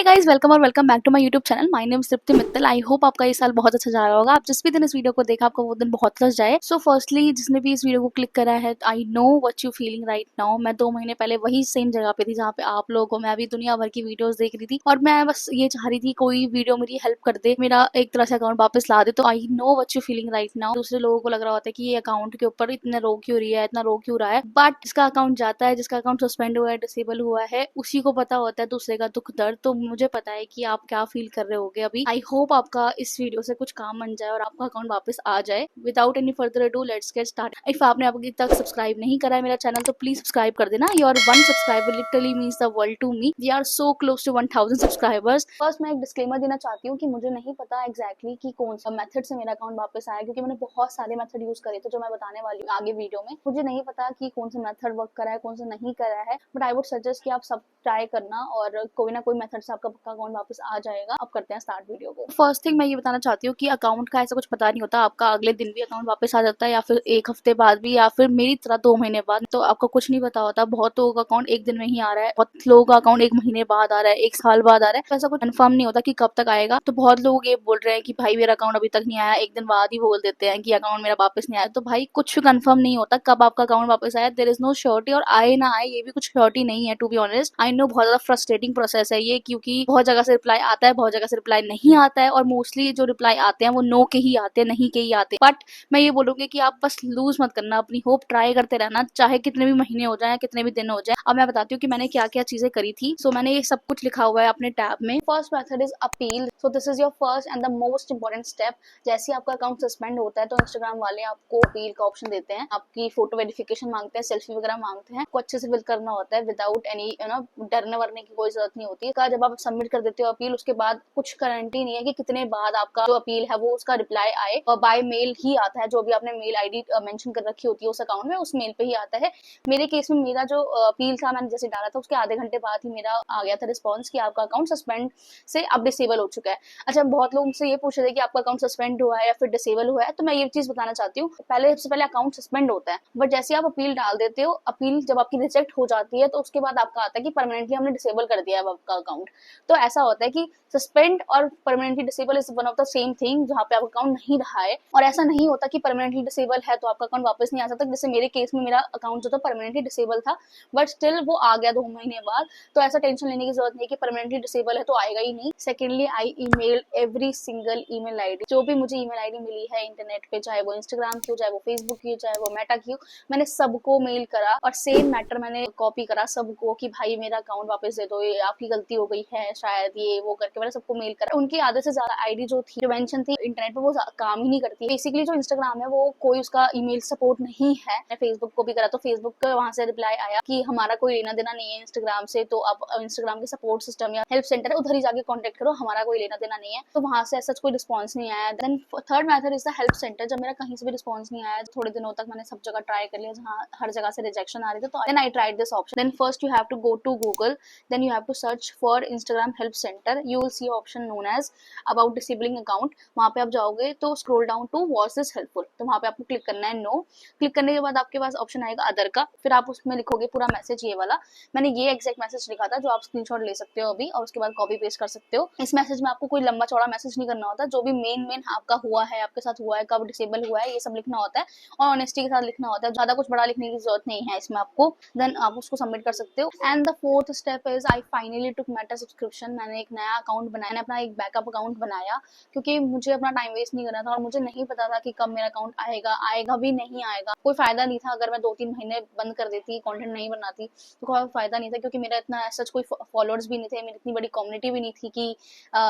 हाय guys, welcome और welcome back to my YouTube channel. My name is Tripti Mittal. I hope आपका ये साल बहुत अच्छा जा रहा होगा। आप जिस भी दिन इस वीडियो को देखा आपका वो दिन बहुत अच्छा जाए। सो फर्स्टली जिसने भी इस वीडियो को क्लिक करा है, I know what you feeling right now. मैं 2 महीने पहले वही सेम जगह पे थी जहाँ पे आप लोग हो। मैं भी दुनिया भर की वीडियोस देख रही थी और मैं बस ये चाह रही थी कोई वीडियो मेरी हेल्प कर दे, मेरा एक तरह से अकाउंट वापस ला दे। तो I know what you feeling right now. दूसरे लोगों को लग रहा होता है कि ये अकाउंट के ऊपर इतने रो क्यों रही है, इतना रो क्यों रहा है, बट जिसका अकाउंट जाता है, जिसका अकाउंट सस्पेंड हुआ है, डिसेबल हुआ है, उसी को पता होता है दूसरे का दुख दर्द। तो मुझे पता है कि आप क्या फील कर रहे होगे अभी। आई होप आपका इस वीडियो से कुछ काम बन जाए और आपका अकाउंट वापस आ जाए। Without any further ado let's get start. If आपने अभी तक सब्सक्राइब नहीं करा है मेरा चैनल तो प्लीज सब्सक्राइब कर देना। Your 1 subscriber literally means the world to me. We are so close to 1000 subscribers. First मैं एक डिस्क्लेमर देना चाहती हूँ कि मुझे नहीं पता एग्जैक्टली कि कौन सा मेथड से मेरा अकाउंट वापस आया, क्योंकि मैंने बहुत सारे मेथड यूज करे थे जो मैं बताने वाली हूँ आगे वीडियो में। मुझे नहीं पता कि कौन सा मेथड वर्क करा है, कौन सा नहीं करा है, बट आई वुड सजेस्ट कि आप सब ट्राई करना और कोई ना कोई मेथड से आपका पक्का अकाउंट वापस आ जाएगा। अब करते हैं स्टार्ट वीडियो को। फर्स्ट थिंग मैं ये बताना चाहती हूँ कि अकाउंट का ऐसा कुछ पता नहीं होता। आपका अगले दिन भी अकाउंट वापस आ जाता है या फिर 1 हफ्ते बाद भी, या फिर मेरी तरह 2 महीने बाद। तो आपको कुछ नहीं पता होता। बहुत लोगों का अकाउंट 1 दिन में ही आ रहा है, बहुत लोगों का अकाउंट 1 महीने बाद आ रहा है, 1 साल बाद आ रहा है। तो ऐसा कुछ कंफर्म नहीं होता कि कब तक आएगा। तो बहुत लोग ये बोल रहे हैं कि भाई मेरा अकाउंट अभी तक नहीं आया, 1 दिन बाद ही बोल देते हैं कि अकाउंट मेरा वापस नहीं आया। तो भाई कुछ कंफर्म नहीं होता कब आपका अकाउंट वापस आया। देयर इज नो श्योरिटी, और आए ना आए ये भी कुछ श्योरिटी नहीं है। To be honest I know बहुत ज्यादा फ्रस्ट्रेटिंग प्रोसेस है ये, क्योंकि बहुत जगह से रिप्लाई आता है, बहुत जगह से रिप्लाई नहीं आता है, और मोस्टली जो रिप्लाई आते हैं वो नो के ही आते हैं, नहीं के ही आते हैं। बट मैं ये बोलूंगी कि आप बस लूज मत करना, अपनी होप ट्राई करते रहना, चाहे कितने भी महीने हो जाए, कितने भी दिन हो जाए। अब मैं बताती हूँ कि मैंने क्या क्या चीजें करी थी। सो मैंने ये सब कुछ लिखा हुआ है अपने टैब में। First method is appeal. So this is your first and the most important step. जैसे आपका अकाउंट सस्पेंड होता है तो इंस्टाग्राम वाले आपको अपील का ऑप्शन देते हैं, आपकी फोटो वेरिफिकेशन मांगते हैं, सेल्फी वगैरह मांगते हैं, आपको अच्छे से फिल करना होता है विदाउट एनी डरने वरने की कोई जरूरत नहीं होती है। जब आप सबमिट कर देते हो अपील, उसके बाद कुछ गारंटी नहीं है कि कितने बाद आपका जो अपील है वो उसका रिप्लाई आए, और बाय मेल ही आता है। जो भी आपने मेल आईडी मेंशन कर रखी होती है उस अकाउंट में, उस मेल पे ही आता है। मेरे केस में मेरा जो अपील था, मैंने जैसे डाला था उसके आधे घंटे बाद ही मेरा आ गया था रिस्पॉन्स कि आपका अकाउंट सस्पेंड से अब डिसेबल हो चुका है। अच्छा, बहुत लोग मुझसे ये पूछ रहे थे कि आपका अकाउंट सस्पेंड हुआ है या फिर डिसेबल हुआ है। तो मैं ये चीज बताना चाहती हूँ, सबसे पहले अकाउंट सस्पेंड होता है, बट जैसे आप अपील डाल देते हो, अपील जब आपकी रिजेक्ट हो जाती है तो उसके बाद आपका आता है कि परमानेंटली हमने डिसेबल कर दिया है आपका अकाउंट। तो ऐसा होता है कि सस्पेंड और permanently disable is one of the same thing, जहाँ पे आपका अकाउंट नहीं रहा है। और ऐसा नहीं होता कि परमानेंटली डिसेबल है तो आपका अकाउंट वापस नहीं आ सकता। जैसे मेरे केस में मेरा अकाउंट जो था परमानेंटली डिसेबल था, बट स्टिल वो आ गया 2 महीने बाद। तो ऐसा टेंशन लेने की जरूरत नहीं कि परमानेंटली डिसेबल है तो आएगा ही नहीं। Secondly, I email every single email ID. जो भी मुझे ईमेल आईडी मिली है इंटरनेट पे, चाहे वो इंस्टाग्राम की हो, चाहे वो फेसबुक की हो, चाहे वो मेटा की हो, मैंने सबको मेल करा और सेम मैटर मैंने कॉपी करा सबको कि भाई मेरा अकाउंट वापस दे दो, ये आपकी गलती हो गई है शायद, ये वो करके मैंने सबको मेल करा। उनकी आधे से ज्यादा आईडी जो थी, जो मेंशन थी इंटरनेट पे, वो काम ही नहीं करती। बेसिकली जो इंस्टाग्राम है वो कोई उसका ईमेल सपोर्ट नहीं है। मैं फेसबुक को भी करा तो फेसबुक का वहां से रिप्लाई आया कि हमारा कोई लेना देना नहीं है इंस्टाग्राम से, तो आप इंस्टाग्राम के सपोर्ट सिस्टम या हेल्प सेंटर है उधर ही जाके कॉन्टेक्ट करो, हमारा कोई लेना देना नहीं है। तो वहां से ऐसा कोई रिस्पॉन्स नहीं आया। Then third method is the help centre. जब मेरा कहीं से भी रिस्पॉन्स नहीं आया, थोड़े दिनों तक मैंने सब जगह ट्राई कर लिया जहाँ हर जगह से रिजेक्शन आ रही थी, तो then I tried this option. Then first you have to go to Google, then you have to search for Instagram help centre. You will see option known as about disabling account. वहां पे आप जाओगे तो scroll down to was this helpful, तो वहां पे आपको click करना है नो। क्लिक करने के बाद आपके पास ऑप्शन आएगा अदर का, फिर आप उसमें लिखोगे पूरा मैसेज ये वाला। मैंने ये एग्जैक्ट मैसेज लिखा था जो आप स्क्रीनशॉट ले सकते हो अभी, और उसके बाद कॉपी पेस्ट कर सकते हो। इस मैसेज में आपको कोई लंबा चौड़ा मैसेज नहीं करना होता, जो भी मेन आपका हुआ है, आपके साथ हुआ है, कब डिसेबल हुआ है, ये सब लिखना होता है और ऑनेस्टी के साथ लिखना होता है। ज्यादा कुछ बड़ा लिखने की जरूरत नहीं है इसमें आपको। देन आप उसको सबमिट कर सकते हो। And the fourth step is I finally took Meta subscription. मैंने एक नया अकाउंट बनाया, मैंने अपना एक बैकअप अकाउंट बनाया, क्योंकि मुझे अपना टाइम वेस्ट नहीं करना था और मुझे नहीं पता था कि कब मेरा अकाउंट आएगा भी नहीं आएगा। कोई फायदा नहीं था अगर मैं 2-3 महीने बंद कर देती, कंटेंट नहीं बनाती, तो कोई फायदा नहीं था, क्योंकि मेरा इतना सच कोई फॉलोअर्स भी नहीं थे, मेरी इतनी बड़ी कम्युनिटी भी नहीं थी कि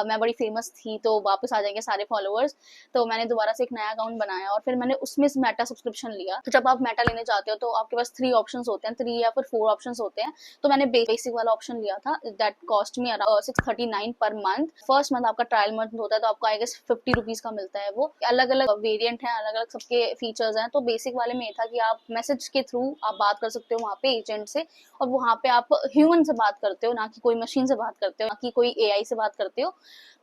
मैं बड़ी फेमस थी तो वापस आ जाएंगे सारे फॉलोअर्स। तो मैंने दोबारा से एक नया अकाउंट बनाया और फिर मैंने उसमें मेटा सब्सक्रिप्शन लिया। तो जब आप मेटा लेने जाते हो तो आपके पास 3 ऑप्शंस होते हैं, 3 या फिर 4 ऑप्शंस होते हैं। तो मैंने बेसिक वाला ऑप्शन लिया था, that cost me around 639 per month. First month आपका ट्रायल मंथ होता है, तो आपको आई गेस 50 रुपीज का मिलता है। वो अलग अलग वेरिएंट है, अलग अलग सबके फीचर्स हैं। तो बेसिक वाले में ये था कि आप मैसेज के थ्रू आप बात कर सकते हो वहाँ पे एजेंट से, और वहाँ पे आप ह्यूमन से बात करते हो, ना कि कोई मशीन से बात करते हो, ना कि कोई एआई से बात करते हो।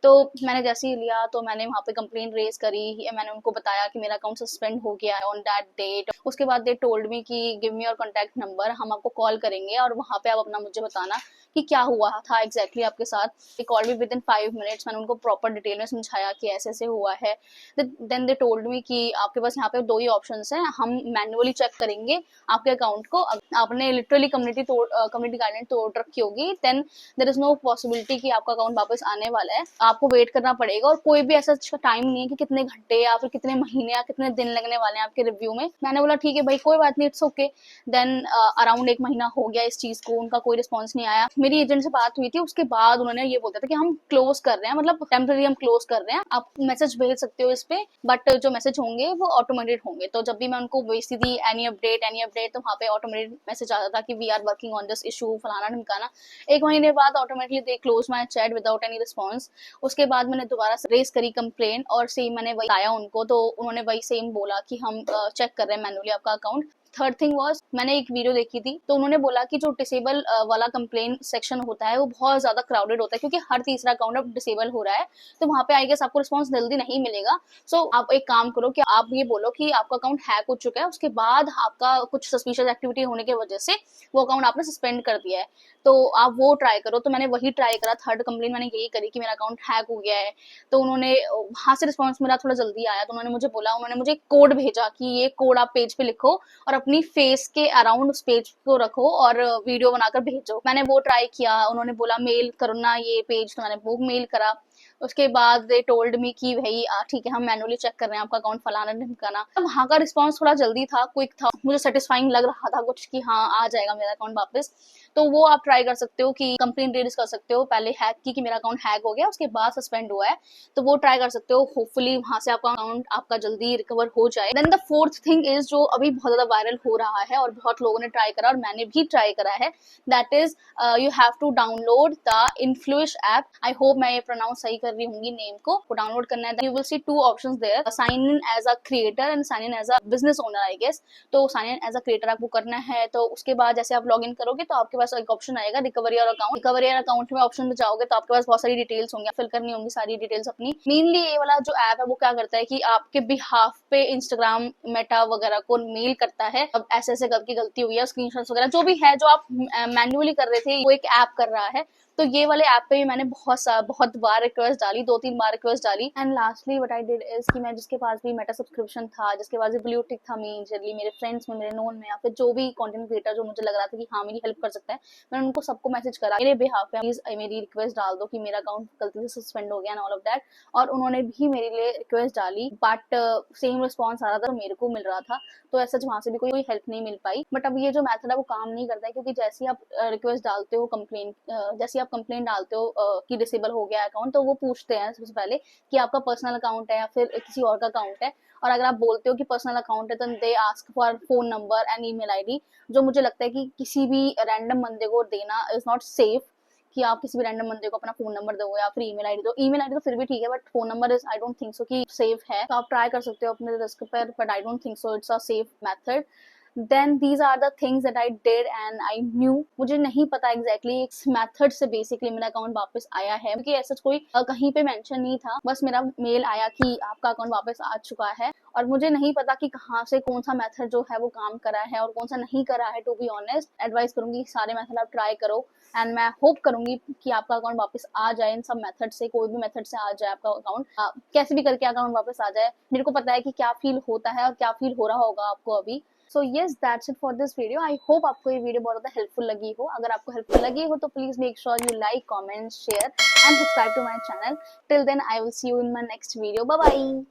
तो मैंने जैसे ही लिया तो मैंने वहाँ पे कंप्लेन रेज करी, मैंने उनको बताया कि मेरा अकाउंट सस्पेंड हो गया है ऑन दैट डेट। उसके बाद दे टोल्ड मी कि give me your contact number, हम आपको कॉल करेंगे और वहाँ पे आप अपना मुझे बताना कि क्या हुआ था एग्जैक्टली ब्रीफली आपके साथ, they called me with in 5 minutes, मैंने उनको प्रॉपर डिटेल में समझाया कि ऐसे ऐसे हुआ है। देन दे टोल्ड मी कि आपके पास यहाँ पे 2 ही ऑप्शंस हैं, हम मैन्युअली चेक करेंगे आपके अकाउंट को, आपने लिटरली कम्युनिटी गाइडलाइन तोड़ रखी होगी, then there is no possibility कि आपका अकाउंट वापस आने वाला है, आपको वेट करना पड़ेगा। और कोई भी ऐसा टाइम नहीं है कि कितने घंटे या फिर कितने महीने या कितने दिन लगने वाले हैं आपके रिव्यू में। मैंने बोला ठीक है भाई, कोई बात नहीं, इट्स ओके। देन अराउंड 1 महीना हो गया इस चीज को, उनका कोई रिस्पॉन्स नहीं आया। मेरी एजेंट से बात हुई थी, उसके बाद उन्होंने ये बोला था कि हम क्लोज कर रहे हैं, मतलब टेम्पररी हम क्लोज कर रहे हैं, आप मैसेज भेज सकते हो इस पे, बट जो मैसेज होंगे वो ऑटोमेटेड होंगे। तो जब भी मैं उनको भेजती थी एनी अपडेट, तो वहाँ पे ऑटोमेटेड मैसेज आता था कि we are working on this issue, फलाना ढिमकाना। 1 महीने बाद automatically they close my chat without any response. उसके बाद मैंने दोबारा रेस करी कंप्लेन, और सेम मैंने वही आया उनको, तो उन्होंने वही सेम बोला कि हम चेक कर रहे हैं मैन्युअली आपका अकाउंट। थर्ड थिंग वॉज, मैंने एक वीडियो देखी थी, तो उन्होंने बोला कि जो डिसेबल वाला कंप्लेन सेक्शन होता है वो बहुत ज्यादा क्राउडेड होता है, क्योंकि हर तीसरा अकाउंट अब डिसेबल हो रहा है, तो वहाँ पे आई गेस आपको रिस्पॉन्स जल्दी नहीं मिलेगा। सो आप एक काम करो कि आप ये बोलो कि आपका अकाउंट हैक हो चुका है, उसके बाद आपका कुछ सस्पिशियस एक्टिविटी होने की वजह से वो अकाउंट आपने सस्पेंड कर दिया है, तो आप वो ट्राई करो। तो मैंने वही ट्राई करा, थर्ड कंप्लेन मैंने यही करी कि मेरा अकाउंट हैक हो गया है। तो उन्होंने वहां से रिस्पॉन्स मेरा थोड़ा जल्दी आया, तो उन्होंने मुझे बोला, उन्होंने मुझे कोड भेजा कि ये कोड आप पेज पे लिखो और अपनी फेस के अराउंड उस पेज को रखो और वीडियो बनाकर भेजो। मैंने वो ट्राई किया, उन्होंने बोला मेल करो ना ये पेज, तो मैंने वो मेल करा। उसके बाद दे टोल्ड मी कि भाई ठीक है, हम मैनुअली चेक कर रहे हैं आपका अकाउंट, फलाना ढिमकाना। वहाँ का रिस्पांस थोड़ा जल्दी था, क्विक था, मुझे सेटिस्फाइंग लग रहा था कुछ कि हाँ आ जाएगा मेरा अकाउंट वापस। तो वो आप ट्राई कर सकते हो कि कंप्लेंट रेज कर सकते हो, पहले हैक की कि मेरा अकाउंट हैक हो गया, उसके बाद सस्पेंड हुआ है, तो वो ट्राई कर सकते हो। होपफुली वहां से आपका अकाउंट आपका जल्दी रिकवर हो जाए। Then the fourth thing is, जो अभी बहुत ज्यादा वायरल हो रहा है और बहुत लोगों ने ट्राई करा और मैंने भी ट्राई करा है, that is you have to download the Influish app. I hope मैं ये प्रोनाउंस सही कर रही होंगी नेम को डाउनलोड करना है। You will see 2 options there, sign in as a creator and sign in as a business owner I guess. तो sign in as a creator आपको करना है, तो उसके बाद जैसे आप लॉग इन करोगे तो आपके पास एक ऑप्शन आएगा recover your account. Recover your account में ऑप्शन में जाओगे तो आपके पास बहुत सारी डिटेल्स होंगी, फिल करनी होंगी सारी डिटेल्स अपनी। मेनली ये वाला जो ऐप है वो क्या करता है कि आपके बिहाफ पे इंस्टाग्राम, मेटा वगैरह को मेल करता है, अब ऐसे ऐसे करके गलती हुई है, स्क्रीनशॉट्स वगैरह जो भी है जो आप मैन्युअली कर रहे थे वो एक ऐप कर रहा है। तो ये वाले ऐप पे भी मैंने बहुत बार रिक्वेस्ट डाली, 2-3 बार रिक्वेस्ट डाली। And lastly what I did is कि मैं जिसके पास भी मेटा सब्सक्रिप्शन था, जिसके पास भी ब्लू टिक था, मेरे फ्रेंड्स में, मेरे नोन में, या फिर जो भी कंटेंट क्रिएटर जो मुझे लग रहा था कि हाँ मेरी हेल्प कर सकता है, मैंने उनको सबको मैसेज करा मेरे बिहाफ पे, प्लीज मेरी रिक्वेस्ट डाल दो कि मेरा अकाउंट गलती से सस्पेंड हो गया एंड ऑल ऑफ दैट। और उन्होंने भी मेरे लिए रिक्वेस्ट डाली, बट सेम रिस्पॉन्स आ रहा था, मेरे को मिल रहा था, तो ऐसा वहां से भी कोई हेल्प नहीं मिल पाई। बट अब ये जो मेथड है वो काम नहीं करता है, क्योंकि जैसे आप रिक्वेस्ट डालते हो, जैसे आप कंप्लेन डालते हो कि डिसेबल हो गया अकाउंट, तो वो पूछते हैं सबसे पहले कि आपका पर्सनल अकाउंट है या फिर किसी और का अकाउंट है। और अगर आप बोलते हो कि पर्सनल अकाउंट है तो they ask for phone number and email ID, जो मुझे लगता है कि किसी भी रैंडम बंदे को देना इज नॉट सेफ, कि आप किसी भी रैंडम बंदे को अपना फोन नंबर दो या फिर ईमेल आईडी दो। ईमेल आईडी तो फिर भी ठीक है, but phone number is I don't think सो कि सेफ है। तो आप ट्राई कर सकते हो अपने रिस्क पर, but I don't think so it's a safe method. Then these are the things that I did and I knew. मुझे नहीं पता एग्जैक्टली इस मेथड से बेसिकली मेरा अकाउंट वापस आया है, क्योंकि ऐसा कोई कहीं पे मेंशन नहीं था, बस मेरा मेल आया कि आपका अकाउंट वापस आ चुका है। और मुझे नहीं पता कि कहाँ से कौन सा मेथड जो है वो काम करा है और कौन सा नहीं करा है। टू बी ऑनेस्ट, एडवाइस करूंगी सारे मेथड आप ट्राई करो, एंड मैं होप करूंगी कि आपका अकाउंट वापस आ जाए इन सब मेथड से, कोई भी मेथड से आ जाए आपका अकाउंट, कैसे भी करके अकाउंट वापस आ जाए। मेरे को पता है कि क्या फील होता है और क्या फील हो रहा होगा आपको अभी। So yes, that's it for this video. I hope आपको ये वीडियो बहुत ज़्यादा हेल्पफुल लगी हो। अगर आपको हेल्पफुल लगी हो तो please make sure you like, comment, share and subscribe to my channel. Till then I will see you in my next video. Bye bye.